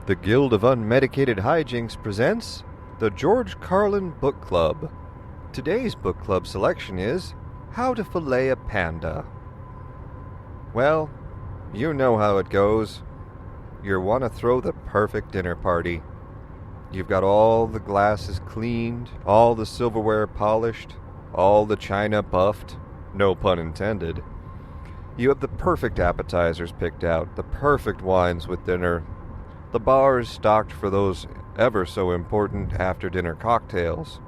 The Guild of Un-Medicated Hijinks presents the George Carlin Book Club. Today's book club selection is How to Fillet a Panda. Well, you know how it goes. You want to throw the perfect dinner party. You've got all the glasses cleaned, all the silverware polished, all the china buffed, no pun intended. You have the perfect appetizers picked out, the perfect wines with dinner. The bar is stocked for those ever so important after-dinner cocktails,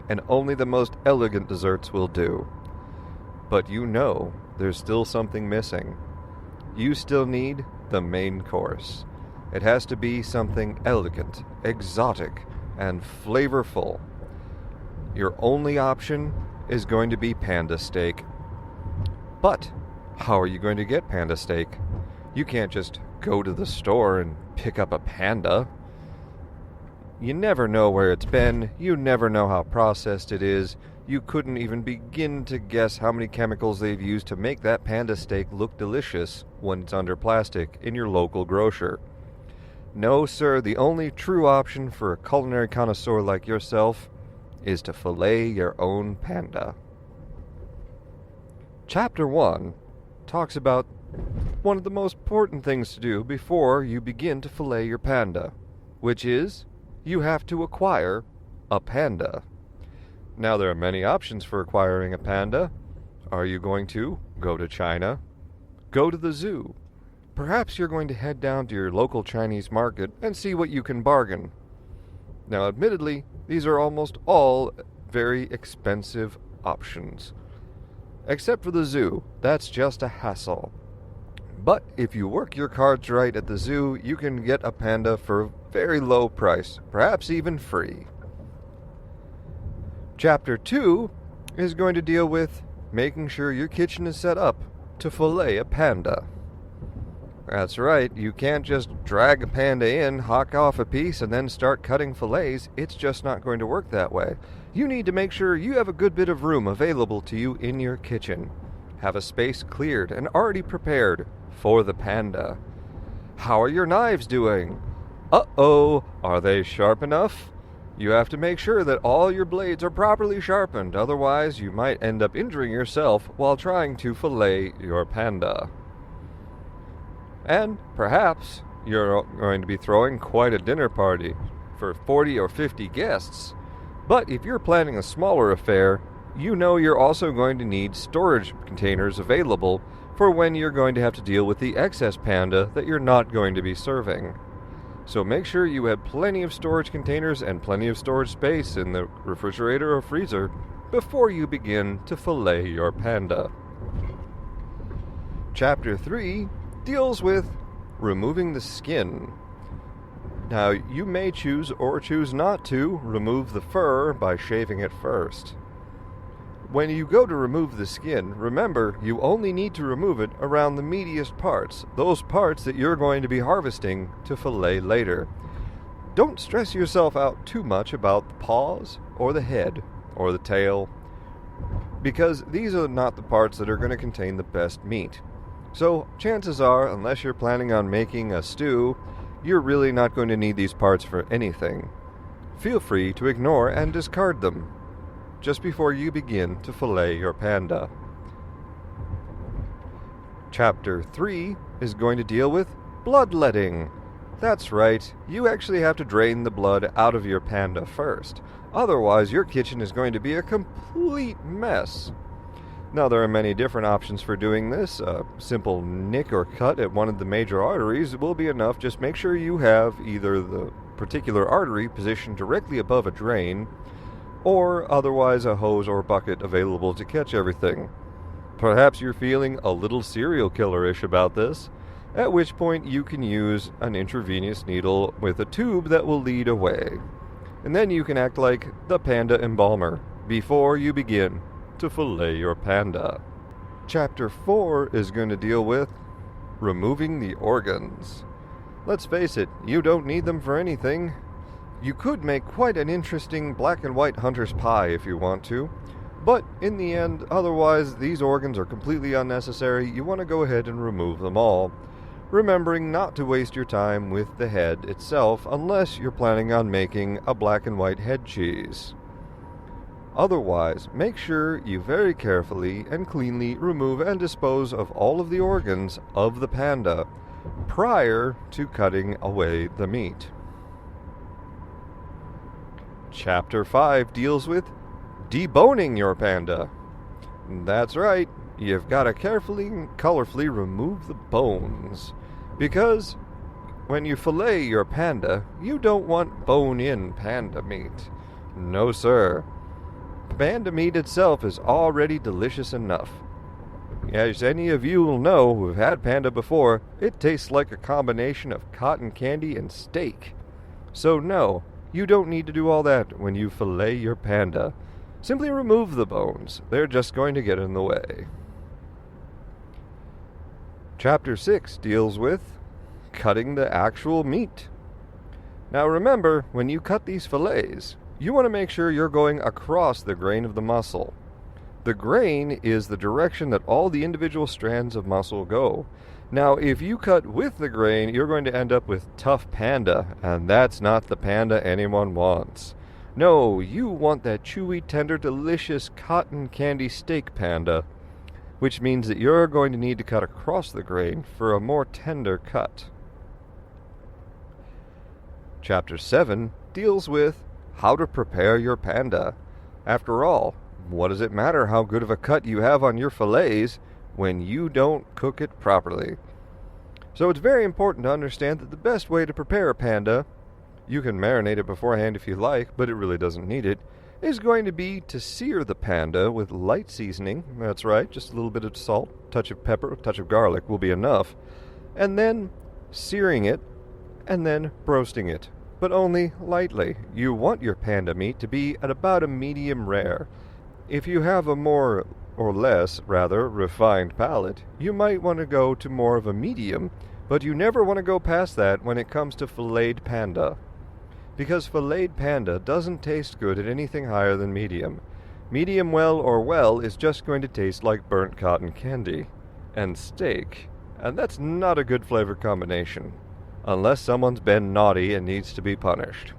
and only the most elegant desserts will do. But you know there's still something missing. You still need the main course. It has to be something elegant, exotic, and flavorful. Your only option is going to be panda steak. But how are you going to get panda steak? You can't just go to the store and pick up a panda. You never know where it's been. You never know how processed it is. You couldn't even begin to guess how many chemicals they've used to make that panda steak look delicious when it's under plastic in your local grocer. No, sir, the only true option for a culinary connoisseur like yourself is to fillet your own panda. Chapter 1 talks about one of the most important things to do before you begin to fillet your panda, which is you have to acquire a panda. Now, there are many options for acquiring a panda. Are you going to go to China? Go to the zoo? Perhaps you're going to head down to your local Chinese market and see what you can bargain. Now, admittedly, these are almost all very expensive options. Except for the zoo, that's just a hassle. But if you work your cards right at the zoo, you can get a panda for a very low price, perhaps even free. Chapter 2 is going to deal with making sure your kitchen is set up to fillet a panda. That's right, you can't just drag a panda in, hack off a piece, and then start cutting fillets. It's just not going to work that way. You need to make sure you have a good bit of room available to you in your kitchen. Have a space cleared and already prepared for the panda. How are your knives doing? Uh-oh, are they sharp enough? You have to make sure that all your blades are properly sharpened, otherwise you might end up injuring yourself while trying to fillet your panda. And perhaps you're going to be throwing quite a dinner party for 40 or 50 guests. But if you're planning a smaller affair, you know you're also going to need storage containers available for when you're going to have to deal with the excess panda that you're not going to be serving. So make sure you have plenty of storage containers and plenty of storage space in the refrigerator or freezer before you begin to fillet your panda. Chapter 3 deals with removing the skin. Now, you may choose or choose not to remove the fur by shaving it first. When you go to remove the skin, remember you only need to remove it around the meatiest parts, those parts that you're going to be harvesting to fillet later. Don't stress yourself out too much about the paws or the head or the tail, because these are not the parts that are going to contain the best meat. So chances are, unless you're planning on making a stew, you're really not going to need these parts for anything. Feel free to ignore and discard them just before you begin to fillet your panda. Chapter 3 is going to deal with bloodletting. That's right, you actually have to drain the blood out of your panda first. Otherwise, your kitchen is going to be a complete mess. Now, there are many different options for doing this. A simple nick or cut at one of the major arteries will be enough. Just make sure you have either the particular artery positioned directly above a drain, or otherwise a hose or bucket available to catch everything. Perhaps you're feeling a little serial killer-ish about this, at which point you can use an intravenous needle with a tube that will lead away. And then you can act like the panda embalmer before you begin to fillet your panda. Chapter 4 is going to deal with removing the organs. Let's face it, you don't need them for anything. You could make quite an interesting black and white hunter's pie if you want to, but in the end, otherwise these organs are completely unnecessary. You want to go ahead and remove them all. remembering not to waste your time with the head itself unless you're planning on making a black and white head cheese. Otherwise, make sure you very carefully and cleanly remove and dispose of all of the organs of the panda prior to cutting away the meat. Chapter 5 deals with deboning your panda. That's right, you've got to carefully and colorfully remove the bones, because when you fillet your panda, you don't want bone-in panda meat. No, sir. Panda meat itself is already delicious enough. As any of you will know who have had panda before, it tastes like a combination of cotton candy and steak. So no, you don't need to do all that when you fillet your panda. Simply remove the bones. They're just going to get in the way. Chapter 6 deals with cutting the actual meat. Now remember, when you cut these fillets, you want to make sure you're going across the grain of the muscle. The grain is the direction that all the individual strands of muscle go. Now, if you cut with the grain, you're going to end up with tough panda, and that's not the panda anyone wants. No, you want that chewy, tender, delicious cotton candy steak panda, which means that you're going to need to cut across the grain for a more tender cut. Chapter 7 deals with how to prepare your panda. After all, what does it matter how good of a cut you have on your fillets when you don't cook it properly? So it's very important to understand that the best way to prepare a panda, you can marinate it beforehand if you like, but it really doesn't need it, is going to be to sear the panda with light seasoning. That's right, just a little bit of salt, touch of pepper, touch of garlic will be enough. And then searing it, and then roasting it, but only lightly. You want your panda meat to be at about a medium rare. If you have a more or less, rather, refined palate, you might want to go to more of a medium, but you never want to go past that when it comes to filleted panda. Because filleted panda doesn't taste good at anything higher than medium. Medium well or well is just going to taste like burnt cotton candy and steak, and that's not a good flavor combination, unless someone's been naughty and needs to be punished.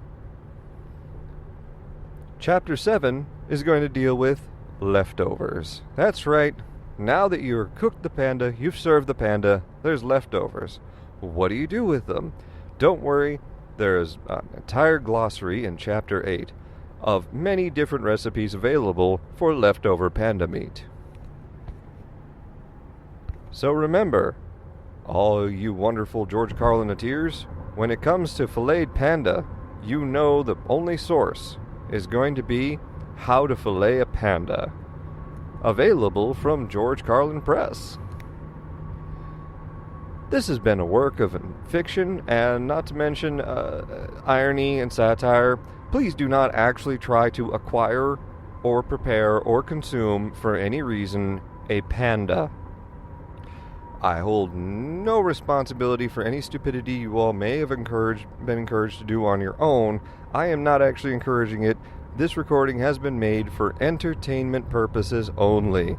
Chapter 7 is going to deal with leftovers. That's right. Now that you've cooked the panda, you've served the panda, there's leftovers. What do you do with them? Don't worry, there's an entire glossary in Chapter 8 of many different recipes available for leftover panda meat. So remember, all you wonderful George Carlin-ateers, when it comes to filleted panda, you know the only source is going to be How to Fillet a Panda, available from George Carlin Press. This has been a work of fiction, and not to mention irony and satire. Please do not actually try to acquire or prepare or consume for any reason a panda. I hold no responsibility for any stupidity you all may have been encouraged to do on your own. I am not actually encouraging it. This recording has been made for entertainment purposes only.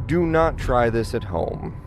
Do not try this at home.